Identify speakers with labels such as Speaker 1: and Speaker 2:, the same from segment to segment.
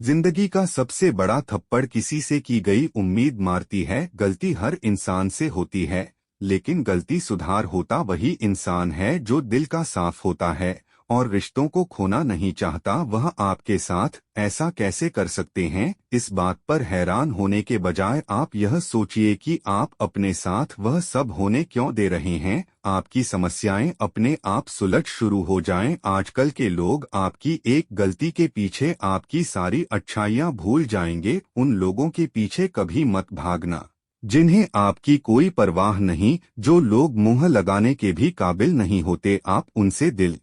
Speaker 1: जिंदगी का सबसे बड़ा थप्पड़ किसी से की गई उम्मीद मारती है। गलती हर इंसान से होती है, लेकिन गलती सुधार होता वही इंसान है जो दिल का साफ होता है और रिश्तों को खोना नहीं चाहता। वह आपके साथ ऐसा कैसे कर सकते हैं? इस बात पर हैरान होने के बजाय आप यह सोचिए कि आप अपने साथ वह सब होने क्यों दे रहे हैं। आपकी समस्याएं अपने आप सुलझ शुरू हो जाएं। आजकल के लोग आपकी एक गलती के पीछे आपकी सारी अच्छाइयां भूल जाएंगे। उन लोगों के पीछे कभी मत भागना जिन्हें आपकी कोई परवाह नहीं, जो लोग मुंह लगाने के भी काबिल नहीं होते। आप उनसे दिल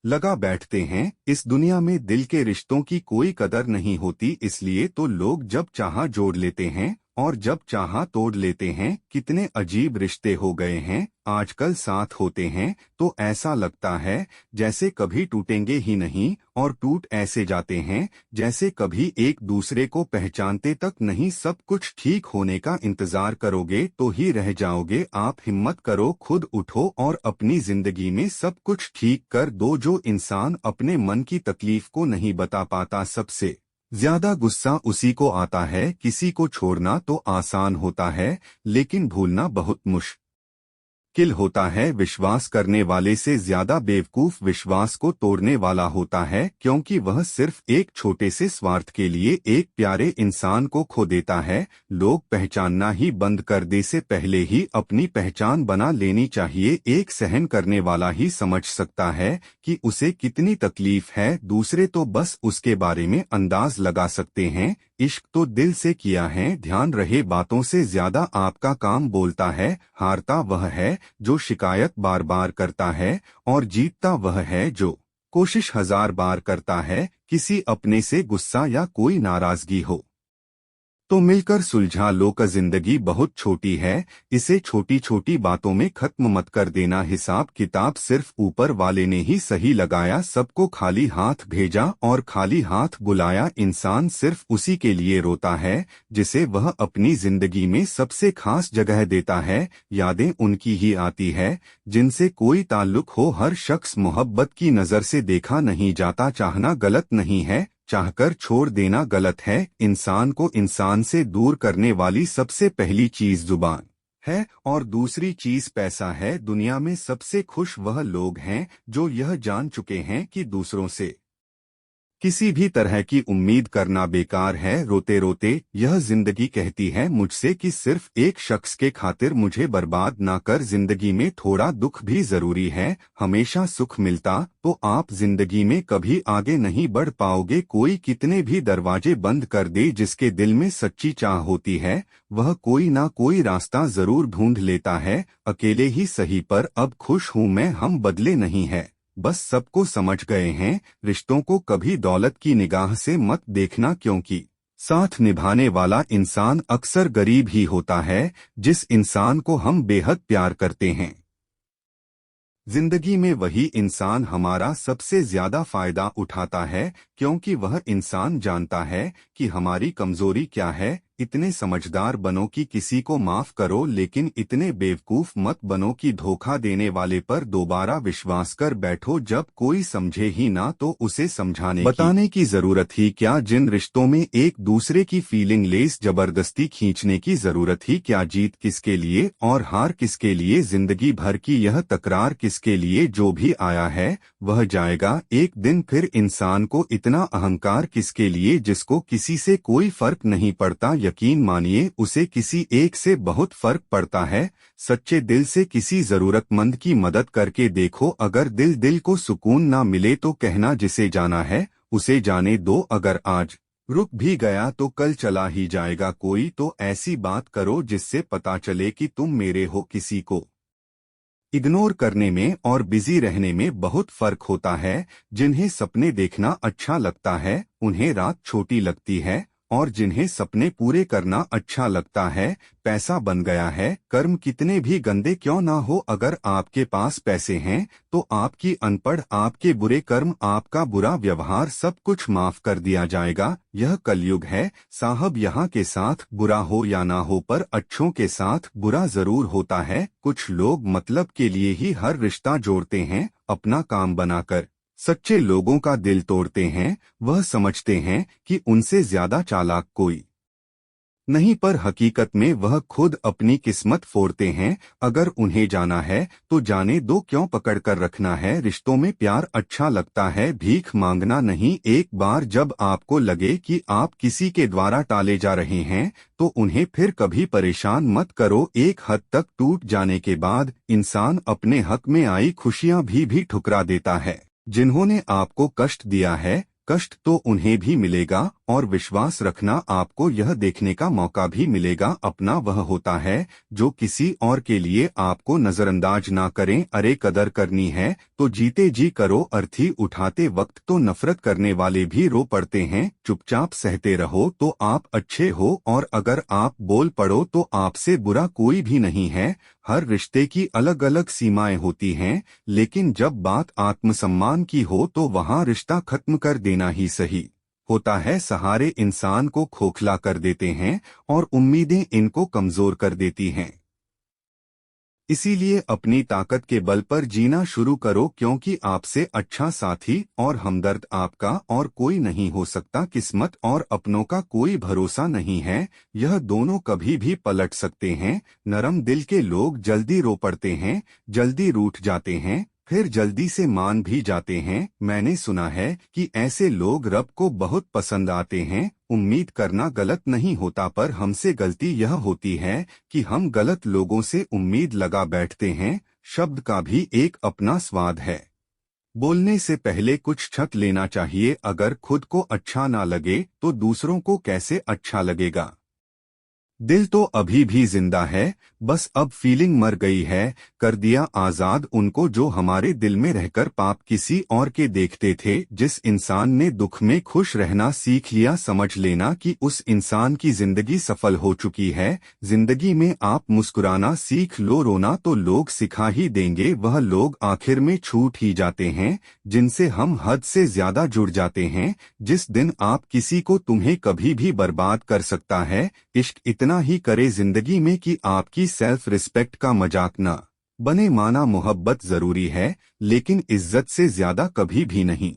Speaker 1: लगा बैठते हैं। इस दुनिया में दिल के रिश्तों की कोई कदर नहीं होती, इसलिए तो लोग जब चाहा जोड़ लेते हैं और जब चाहा तोड़ लेते हैं। कितने अजीब रिश्ते हो गए हैं आजकल। साथ होते हैं तो ऐसा लगता है जैसे कभी टूटेंगे ही नहीं, और टूट ऐसे जाते हैं जैसे कभी एक दूसरे को पहचानते तक नहीं। सब कुछ ठीक होने का इंतजार करोगे तो ही रह जाओगे। आप हिम्मत करो, खुद उठो और अपनी जिंदगी में सब कुछ ठीक कर दो। जो इंसान अपने मन की तकलीफ को नहीं बता पाता, सबसे ज्यादा गुस्सा उसी को आता है। किसी को छोड़ना तो आसान होता है, लेकिन भूलना बहुत मुश्किल होता है। विश्वास करने वाले से ज्यादा बेवकूफ विश्वास को तोड़ने वाला होता है, क्योंकि वह सिर्फ एक छोटे से स्वार्थ के लिए एक प्यारे इंसान को खो देता है। लोग पहचानना ही बंद कर दे से पहले ही अपनी पहचान बना लेनी चाहिए। एक सहन करने वाला ही समझ सकता है कि उसे कितनी तकलीफ है, दूसरे तो बस उसके बारे में अंदाज लगा सकते हैं। इश्क तो दिल से किया है। ध्यान रहे, बातों से ज्यादा आपका काम बोलता है। हारता वह है जो शिकायत बार बार करता है, और जीतता वह है जो कोशिश 1000 बार करता है। किसी अपने से गुस्सा या कोई नाराजगी हो तो मिलकर सुलझा लो। का जिंदगी बहुत छोटी है, इसे छोटी छोटी बातों में खत्म मत कर देना। हिसाब किताब सिर्फ ऊपर वाले ने ही सही लगाया। सबको खाली हाथ भेजा और खाली हाथ बुलाया। इंसान सिर्फ उसी के लिए रोता है जिसे वह अपनी जिंदगी में सबसे खास जगह देता है। यादें उनकी ही आती है जिनसे कोई ताल्लुक हो। हर शख्स मोहब्बत की नजर से देखा नहीं जाता। चाहना गलत नहीं है, चाहकर छोड़ देना गलत है। इंसान को इंसान से दूर करने वाली सबसे पहली चीज जुबान है, और दूसरी चीज पैसा है। दुनिया में सबसे खुश वह लोग हैं जो यह जान चुके हैं कि दूसरों से किसी भी तरह की उम्मीद करना बेकार है। रोते रोते यह जिंदगी कहती है मुझसे कि सिर्फ एक शख्स के खातिर मुझे बर्बाद ना कर। जिंदगी में थोड़ा दुख भी जरूरी है। हमेशा सुख मिलता तो आप जिंदगी में कभी आगे नहीं बढ़ पाओगे। कोई कितने भी दरवाजे बंद कर दे, जिसके दिल में सच्ची चाह होती है वह कोई ना कोई रास्ता जरूर ढूंढ लेता है। अकेले ही सही, पर अब खुश हूं मैं, हम बदले नहीं है, बस सबको समझ गए हैं। रिश्तों को कभी दौलत की निगाह से मत देखना, क्योंकि साथ निभाने वाला इंसान अक्सर गरीब ही होता है जिस इंसान को हम बेहद प्यार करते हैं। जिंदगी में वही इंसान हमारा सबसे ज्यादा फायदा उठाता है, क्योंकि वह इंसान जानता है कि हमारी कमजोरी क्या है। इतने समझदार बनो कि किसी को माफ करो, लेकिन इतने बेवकूफ मत बनो कि धोखा देने वाले पर दोबारा विश्वास कर बैठो। जब कोई समझे ही ना तो उसे समझाने बताने की जरूरत ही क्या। जिन रिश्तों में एक दूसरे की फीलिंग लेस जबरदस्ती खींचने की जरूरत ही क्या। जीत किसके लिए और हार किसके लिए, जिंदगी भर की यह तकरार किसके लिए। जो भी आया है वह जाएगा एक दिन। फिर इंसान को इतना अहंकार किसके लिए जिसको किसी से कोई फर्क नहीं पड़ता। यकीन मानिए उसे किसी एक से बहुत फर्क पड़ता है। सच्चे दिल से किसी जरूरतमंद की मदद करके देखो। अगर दिल को सुकून ना मिले तो कहना जिसे जाना है उसे जाने दो। अगर आज रुक भी गया तो कल चला ही जाएगा। कोई तो ऐसी बात करो जिससे पता चले कि तुम मेरे हो। किसी को इग्नोर करने में और बिजी रहने में बहुत फर्क होता है। जिन्हें सपने देखना अच्छा लगता है उन्हें रात छोटी लगती है, और जिन्हें सपने पूरे करना अच्छा लगता है पैसा बन गया है। कर्म कितने भी गंदे क्यों ना हो, अगर आपके पास पैसे हैं तो आपकी अनपढ़, आपके बुरे कर्म, आपका बुरा व्यवहार सब कुछ माफ कर दिया जाएगा। यह कलयुग है साहब, यहाँ के साथ बुरा हो या ना हो पर अच्छों के साथ बुरा जरूर होता है। कुछ लोग मतलब के लिए ही हर रिश्ता जोड़ते हैं, अपना काम बनाकर सच्चे लोगों का दिल तोड़ते हैं, वह समझते हैं कि उनसे ज्यादा चालाक कोई नहीं, पर हकीकत में वह खुद अपनी किस्मत फोड़ते हैं। अगर उन्हें जाना है तो जाने दो, क्यों पकड़ कर रखना है। रिश्तों में प्यार अच्छा लगता है, भीख मांगना नहीं। एक बार जब आपको लगे कि आप किसी के द्वारा टाले जा रहे हैं तो उन्हें फिर कभी परेशान मत करो। एक हद तक टूट जाने के बाद इंसान अपने हक में आई खुशियां भी ठुकरा देता है। जिन्होंने आपको कष्ट दिया है, कष्ट तो उन्हें भी मिलेगा, और विश्वास रखना आपको यह देखने का मौका भी मिलेगा। अपना वह होता है जो किसी और के लिए आपको नजरअंदाज ना करें। अरे कदर करनी है तो जीते जी करो, अर्थी उठाते वक्त तो नफरत करने वाले भी रो पड़ते हैं। चुपचाप सहते रहो तो आप अच्छे हो, और अगर आप बोल पड़ो तो आपसे बुरा कोई भी नहीं है। हर रिश्ते की अलग अलग सीमाएं होती हैं, लेकिन जब बात आत्मसम्मान की हो तो वहां रिश्ता खत्म कर देना ही सही होता है। सहारे इंसान को खोखला कर देते हैं और उम्मीदें इनको कमजोर कर देती हैं। इसीलिए अपनी ताकत के बल पर जीना शुरू करो, क्योंकि आपसे अच्छा साथी और हमदर्द आपका और कोई नहीं हो सकता। किस्मत और अपनों का कोई भरोसा नहीं है, यह दोनों कभी भी पलट सकते हैं। नरम दिल के लोग जल्दी रो पड़ते हैं, जल्दी रूठ जाते हैं, फिर जल्दी से मान भी जाते हैं। मैंने सुना है कि ऐसे लोग रब को बहुत पसंद आते हैं। उम्मीद करना गलत नहीं होता, पर हमसे गलती यह होती है कि हम गलत लोगों से उम्मीद लगा बैठते हैं। शब्द का भी एक अपना स्वाद है। बोलने से पहले कुछ छक लेना चाहिए। अगर खुद को अच्छा ना लगे तो दूसरों को कैसे अच्छा लगेगा। दिल तो अभी भी जिंदा है, बस अब फीलिंग मर गई है। कर दिया आजाद उनको जो हमारे दिल में रहकर पाप किसी और के देखते थे। जिस इंसान ने दुख में खुश रहना सीख लिया, समझ लेना कि उस इंसान की जिंदगी सफल हो चुकी है। जिंदगी में आप मुस्कुराना सीख लो, रोना तो लोग सिखा ही देंगे। वह लोग आखिर में छूट ही जाते हैं जिनसे हम हद से ज्यादा जुड़ जाते हैं। जिस दिन आप किसी को तुम्हें कभी भी बर्बाद कर सकता है। इश्क इतना ही करे जिंदगी में कि आपकी सेल्फ रिस्पेक्ट का मजाक न बने। माना मोहब्बत जरूरी है, लेकिन इज्जत से ज्यादा कभी भी नहीं।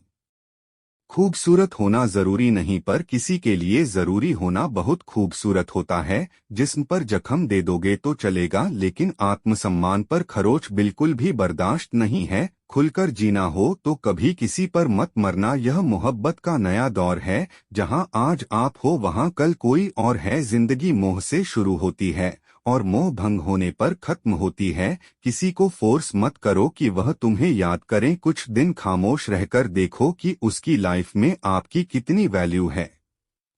Speaker 1: खूबसूरत होना जरूरी नहीं, पर किसी के लिए जरूरी होना बहुत खूबसूरत होता है। जिस्म पर जख्म दे दोगे तो चलेगा, लेकिन आत्मसम्मान पर खरोच बिल्कुल भी बर्दाश्त नहीं है। खुलकर जीना हो तो कभी किसी पर मत मरना। यह मोहब्बत का नया दौर है, जहां आज आप हो वहां कल कोई और है। जिंदगी मोह से शुरू होती है और मोह भंग होने पर खत्म होती है। किसी को फोर्स मत करो कि वह तुम्हें याद करें। कुछ दिन खामोश रहकर देखो कि उसकी लाइफ में आपकी कितनी वैल्यू है।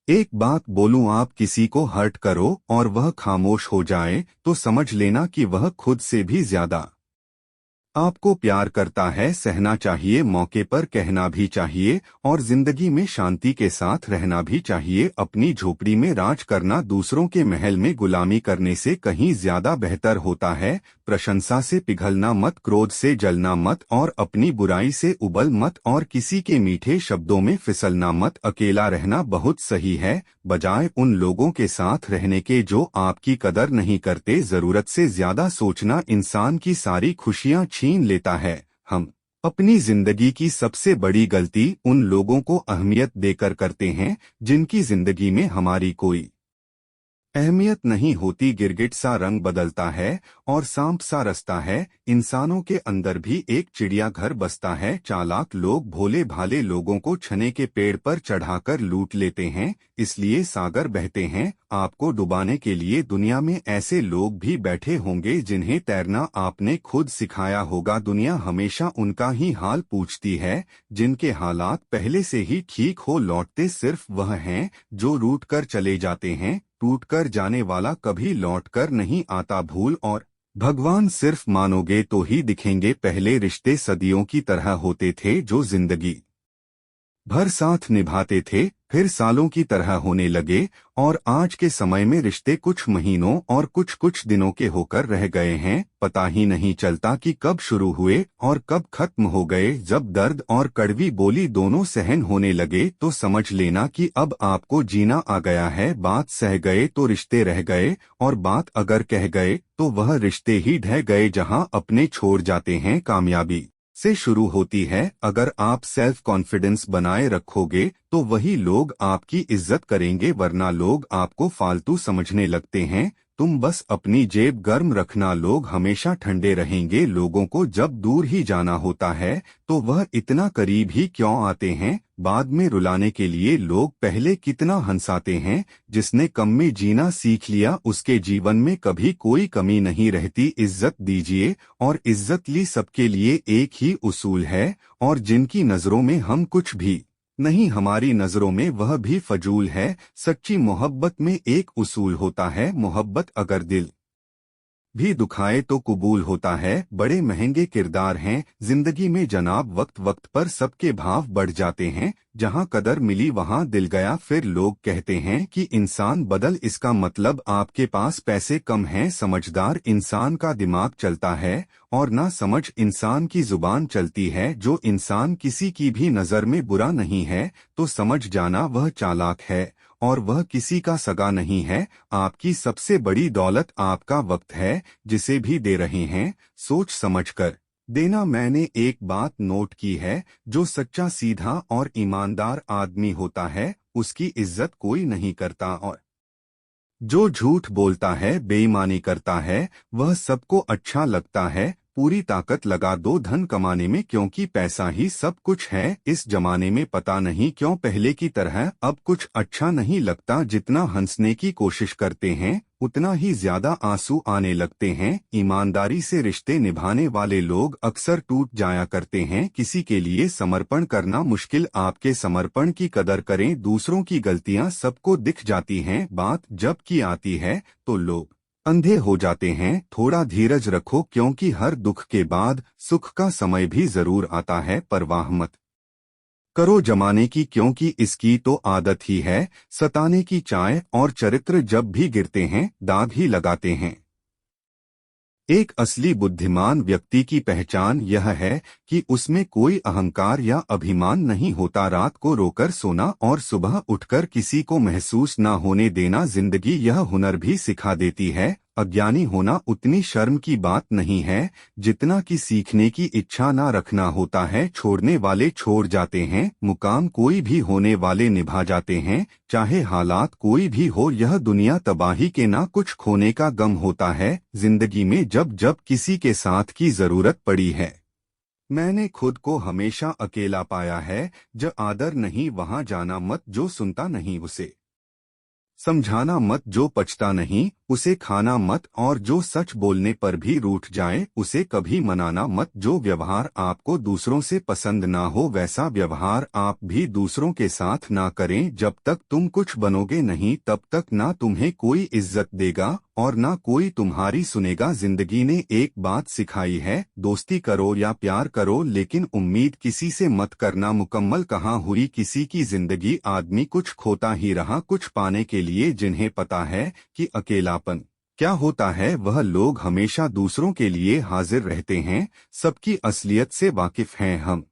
Speaker 1: एक बात बोलूं, आप किसी को हर्ट करो और वह खामोश हो जाए तो समझ लेना कि वह खुद से भी ज्यादा आपको प्यार करता है। सहना चाहिए, मौके पर कहना भी चाहिए, और जिंदगी में शांति के साथ रहना भी चाहिए। अपनी झोपड़ी में राज करना दूसरों के महल में गुलामी करने से कहीं ज्यादा बेहतर होता है। प्रशंसा से पिघलना मत, क्रोध से जलना मत, और अपनी बुराई से उबल मत, और किसी के मीठे शब्दों में फिसलना मत। अकेला रहना बहुत सही है, बजाय उन लोगों के साथ रहने के जो आपकी कदर नहीं करते। जरूरत से ज्यादा सोचना इंसान की सारी खुशियां छीन लेता है। हम अपनी जिंदगी की सबसे बड़ी गलती उन लोगों को अहमियत देकर करते हैं जिनकी जिंदगी में हमारी कोई अहमियत नहीं होती। गिरगिट सा रंग बदलता है और सांप सा रसता है। इंसानों के अंदर भी एक चिड़ियाघर बसता है। चालाक लोग भोले भाले लोगों को छने के पेड़ पर चढ़ाकर लूट लेते हैं, इसलिए सागर बहते हैं। आपको डुबाने के लिए दुनिया में ऐसे लोग भी बैठे होंगे जिन्हें तैरना आपने खुद सिखाया होगा। दुनिया हमेशा उनका ही हाल पूछती है जिनके हालात पहले से ही ठीक हो। लौटते सिर्फ वह हैं जो रूठ कर चले जाते हैं। टूट कर जाने वाला कभी लौट कर नहीं आता। भूल और भगवान सिर्फ मानोगे तो ही दिखेंगे। पहले रिश्ते सदियों की तरह होते थे, जो जिंदगी भर साथ निभाते थे, फिर सालों की तरह होने लगे। और आज के समय में रिश्ते कुछ महीनों और कुछ दिनों के होकर रह गए हैं। पता ही नहीं चलता कि कब शुरू हुए और कब खत्म हो गए। जब दर्द और कड़वी बोली दोनों सहन होने लगे तो समझ लेना कि अब आपको जीना आ गया है। बात सह गए तो रिश्ते रह गए, और बात अगर कह गए तो वह रिश्ते ही ढह गए। जहां अपने छोड़ जाते हैं कामयाबी से शुरू होती है। अगर आप सेल्फ कॉन्फिडेंस बनाए रखोगे तो वही लोग आपकी इज्जत करेंगे, वरना लोग आपको फालतू समझने लगते हैं। तुम बस अपनी जेब गर्म रखना, लोग हमेशा ठंडे रहेंगे। लोगों को जब दूर ही जाना होता है तो वह इतना करीब ही क्यों आते हैं। बाद में रुलाने के लिए लोग पहले कितना हंसाते हैं। जिसने कम में जीना सीख लिया उसके जीवन में कभी कोई कमी नहीं रहती। इज्जत दीजिए और इज्जत ली सबके लिए एक ही उसूल है, और जिनकी नजरों में हम कुछ भी नहीं, हमारी नजरों में वह भी फजूल है। सच्ची मोहब्बत में एक उसूल होता है, मोहब्बत अगर दिल भी दुखाए तो कबूल होता है। बड़े महंगे किरदार हैं जिंदगी में जनाब, वक्त वक्त पर सबके भाव बढ़ जाते हैं। जहां कदर मिली वहां दिल गया। फिर लोग कहते हैं कि इंसान बदल, इसका मतलब आपके पास पैसे कम हैं। समझदार इंसान का दिमाग चलता है और ना समझ इंसान की जुबान चलती है। जो इंसान किसी की भी नजर में बुरा नहीं है तो समझ जाना वह चालाक है, और वह किसी का सगा नहीं है। आपकी सबसे बड़ी दौलत आपका वक्त है, जिसे भी दे रहे हैं सोच समझकर देना। मैंने एक बात नोट की है, जो सच्चा, सीधा और ईमानदार आदमी होता है उसकी इज्जत कोई नहीं करता, और जो झूठ बोलता है, बेईमानी करता है, वह सबको अच्छा लगता है। पूरी ताकत लगा दो धन कमाने में, क्योंकि पैसा ही सब कुछ है। इस जमाने में पता नहीं क्यों पहले की तरह अब कुछ अच्छा नहीं लगता। जितना हंसने की कोशिश करते हैं उतना ही ज्यादा आंसू आने लगते हैं। ईमानदारी से रिश्ते निभाने वाले लोग अक्सर टूट जाया करते हैं। किसी के लिए समर्पण करना मुश्किल, आपके समर्पण की कदर करें। दूसरों की गलतियां सबको दिख जाती हैं, बात जब की आती है तो लोग अंधे हो जाते हैं। थोड़ा धीरज रखो, क्योंकि हर दुख के बाद सुख का समय भी जरूर आता है। परवाह मत करो जमाने की, क्योंकि इसकी तो आदत ही है सताने की। चाय और चरित्र जब भी गिरते हैं दाग ही लगाते हैं। एक असली बुद्धिमान व्यक्ति की पहचान यह है कि उसमें कोई अहंकार या अभिमान नहीं होता। रात को रोकर सोना और सुबह उठकर किसी को महसूस न होने देना जिंदगी यह हुनर भी सिखा देती है। अज्ञानी होना उतनी शर्म की बात नहीं है जितना कि सीखने की इच्छा ना रखना होता है। छोड़ने वाले छोड़ जाते हैं, मुकाम कोई भी होने वाले निभा जाते हैं। चाहे हालात कोई भी हो, यह दुनिया तबाही के ना कुछ खोने का गम होता है। जिंदगी में जब जब किसी के साथ की जरूरत पड़ी है, मैंने खुद को हमेशा अकेला पाया है। जब आदर नहीं वहां जाना मत, जो सुनता नहीं उसे समझाना मत, जो पचता नहीं उसे खाना मत, और जो सच बोलने पर भी रूठ जाए उसे कभी मनाना मत। जो व्यवहार आपको दूसरों से पसंद ना हो वैसा व्यवहार आप भी दूसरों के साथ ना करें। जब तक तुम कुछ बनोगे नहीं तब तक ना तुम्हें कोई इज्जत देगा और ना कोई तुम्हारी सुनेगा। जिंदगी ने एक बात सिखाई है, दोस्ती करो या प्यार करो लेकिन उम्मीद किसी से मत करना। मुकम्मल कहाँ हुई किसी की जिंदगी, आदमी कुछ खोता ही रहा कुछ पाने के लिए। जिन्हें पता है कि अकेलापन क्या होता है वह लोग हमेशा दूसरों के लिए हाजिर रहते हैं। सबकी असलियत से वाकिफ हैं हम,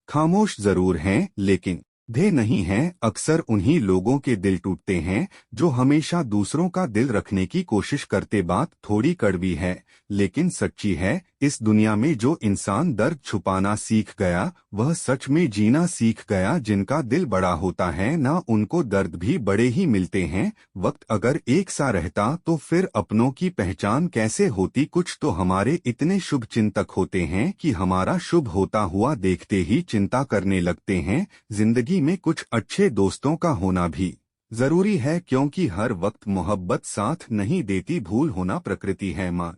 Speaker 1: खामोश जरूर हैं लेकिन धे नहीं हैं। अक्सर उन्हीं लोगों के दिल टूटते हैं जो हमेशा दूसरों का दिल रखने की कोशिश करते। बात थोड़ी कड़वी है लेकिन सच्ची है। इस दुनिया में जो इंसान दर्द छुपाना सीख गया वह सच में जीना सीख गया। जिनका दिल बड़ा होता है ना उनको दर्द भी बड़े ही मिलते हैं। वक्त अगर एक सा रहता तो फिर अपनों की पहचान कैसे होती। कुछ तो हमारे इतने शुभ चिंतक होते हैं कि हमारा शुभ होता हुआ देखते ही चिंता करने लगते हैं। जिंदगी में कुछ अच्छे दोस्तों का होना भी जरूरी है, क्योंकि हर वक्त मोहब्बत साथ नहीं देती। भूल होना प्रकृति है, मान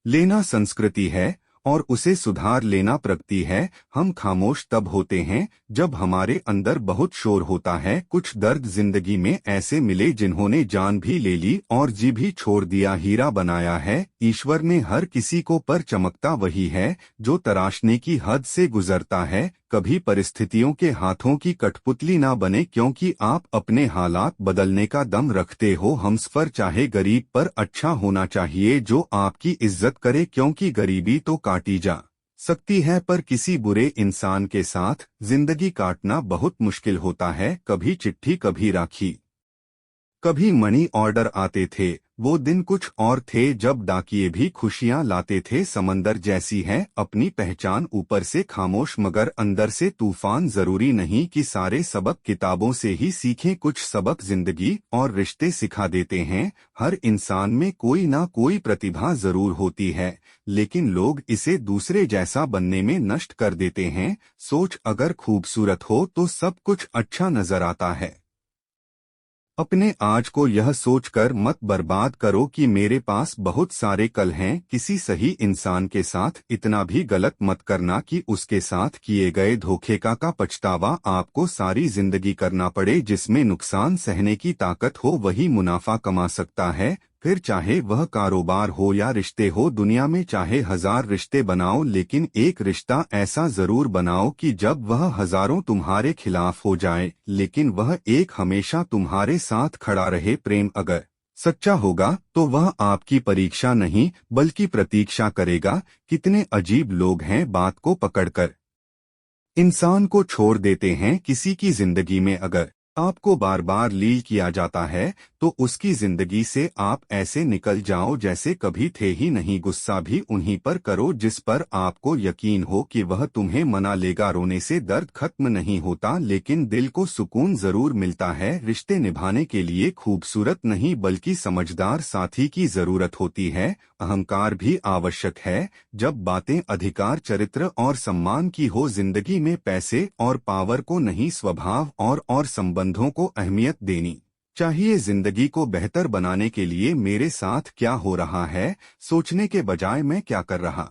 Speaker 1: लेना संस्कृति है, और उसे सुधार लेना प्रगति है। हम खामोश तब होते हैं जब हमारे अंदर बहुत शोर होता है। कुछ दर्द जिंदगी में ऐसे मिले जिन्होंने जान भी ले ली और जी भी छोड़ दिया। हीरा बनाया है ईश्वर ने हर किसी को, पर चमकता वही है जो तराशने की हद से गुजरता है। कभी परिस्थितियों के हाथों की कठपुतली ना बने, क्योंकि आप अपने हालात बदलने का दम रखते हो। हमसफर चाहे गरीब पर अच्छा होना चाहिए जो आपकी इज्जत करे, क्योंकि गरीबी तो काटी जा सकती है पर किसी बुरे इंसान के साथ जिंदगी काटना बहुत मुश्किल होता है। कभी चिट्ठी, कभी राखी, कभी मनी ऑर्डर आते थे, वो दिन कुछ और थे जब डाकिये भी खुशियां लाते थे। समंदर जैसी है अपनी पहचान, ऊपर से खामोश मगर अंदर से तूफान। जरूरी नहीं कि सारे सबक किताबों से ही सीखें, कुछ सबक जिंदगी और रिश्ते सिखा देते हैं। हर इंसान में कोई ना कोई प्रतिभा जरूर होती है, लेकिन लोग इसे दूसरे जैसा बनने में नष्ट कर देते हैं। सोच अगर खूबसूरत हो तो सब कुछ अच्छा नजर आता है। अपने आज को यह सोचकर मत बर्बाद करो कि मेरे पास बहुत सारे कल हैं। किसी सही इंसान के साथ इतना भी गलत मत करना कि उसके साथ किए गए धोखे का पछतावा आपको सारी जिंदगी करना पड़े। जिसमें नुकसान सहने की ताकत हो वही मुनाफा कमा सकता है, फिर चाहे वह कारोबार हो या रिश्ते हो। दुनिया में चाहे 1000 रिश्ते बनाओ, लेकिन एक रिश्ता ऐसा जरूर बनाओ कि जब वह हजारों तुम्हारे खिलाफ हो जाए, लेकिन वह एक हमेशा तुम्हारे साथ खड़ा रहे। प्रेम अगर सच्चा होगा तो वह आपकी परीक्षा नहीं बल्कि प्रतीक्षा करेगा। कितने अजीब लोग हैं, बात को पकड़कर इंसान को छोड़ देते हैं। किसी की जिंदगी में अगर आपको बार बार लील किया जाता है तो उसकी जिंदगी से आप ऐसे निकल जाओ जैसे कभी थे ही नहीं। गुस्सा भी उन्हीं पर करो जिस पर आपको यकीन हो कि वह तुम्हें मना लेगा। रोने से दर्द खत्म नहीं होता, लेकिन दिल को सुकून जरूर मिलता है। रिश्ते निभाने के लिए खूबसूरत नहीं बल्कि समझदार साथी की जरूरत होती है। अहंकार भी आवश्यक है जब बातें अधिकार, चरित्र और सम्मान की हो। जिंदगी में पैसे और पावर को नहीं, स्वभाव और संबंधों को अहमियत देनी चाहिए। जिंदगी को बेहतर बनाने के लिए मेरे साथ क्या हो रहा है सोचने के बजाय मैं क्या कर रहा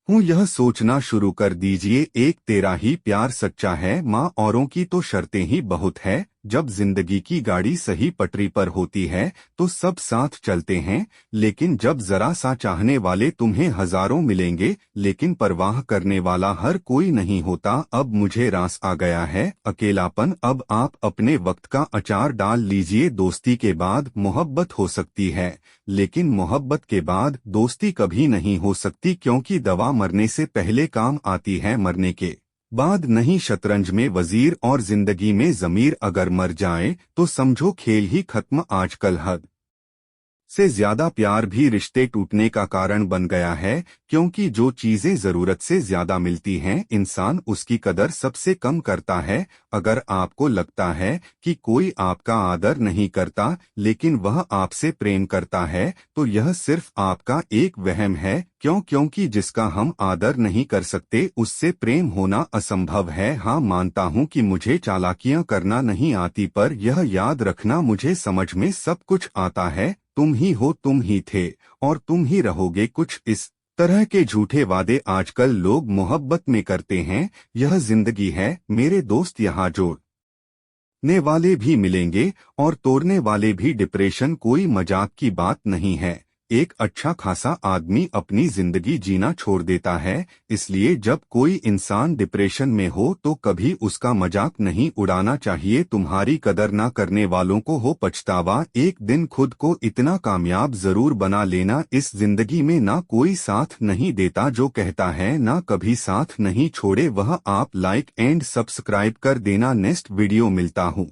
Speaker 1: हूँ यह सोचना शुरू कर दीजिए। एक तेरा ही प्यार सच्चा है माँ, औरों की तो शर्तें ही बहुत है। जब जिंदगी की गाड़ी सही पटरी पर होती है तो सब साथ चलते हैं, लेकिन जब जरा सा चाहने वाले तुम्हें हजारों मिलेंगे, लेकिन परवाह करने वाला हर कोई नहीं होता। अब मुझे रास आ गया है अकेलापन, अब आप अपने वक्त का अचार डाल लीजिए। दोस्ती के बाद मोहब्बत हो सकती है, लेकिन मोहब्बत के बाद दोस्ती कभी नहीं हो सकती, क्योंकि दवा मरने से पहले काम आती है, मरने के बाद नहीं। शतरंज में वजीर और जिंदगी में जमीर अगर मर जाए तो समझो खेल ही खत्म। आजकल हद से ज्यादा प्यार भी रिश्ते टूटने का कारण बन गया है, क्योंकि जो चीजें जरूरत से ज्यादा मिलती हैं इंसान उसकी कदर सबसे कम करता है। अगर आपको लगता है कि कोई आपका आदर नहीं करता लेकिन वह आपसे प्रेम करता है तो यह सिर्फ आपका एक वहम है। क्योंकि जिसका हम आदर नहीं कर सकते उससे प्रेम होना असंभव है। हाँ, मानता हूँ कि मुझे चालाकियां करना नहीं आती, पर यह याद रखना मुझे समझ में सब कुछ आता है। तुम ही हो, तुम ही थे और तुम ही रहोगे। कुछ इस तरह के झूठे वादे आजकल लोग मोहब्बत में करते हैं। यह जिंदगी है मेरे दोस्त, यहाँ जोड़ने वाले भी मिलेंगे और तोड़ने वाले भी। डिप्रेशन कोई मजाक की बात नहीं है। एक अच्छा खासा आदमी अपनी जिंदगी जीना छोड़ देता है। इसलिए जब कोई इंसान डिप्रेशन में हो तो कभी उसका मजाक नहीं उड़ाना चाहिए। तुम्हारी कदर ना करने वालों को हो पछतावा। एक दिन खुद को इतना कामयाब जरूर बना लेना। इस जिंदगी में ना कोई साथ नहीं देता, जो कहता है ना कभी साथ नहीं छोड़े वह आप। लाइक एंड सब्सक्राइब कर देना। नेक्स्ट वीडियो मिलता हूँ।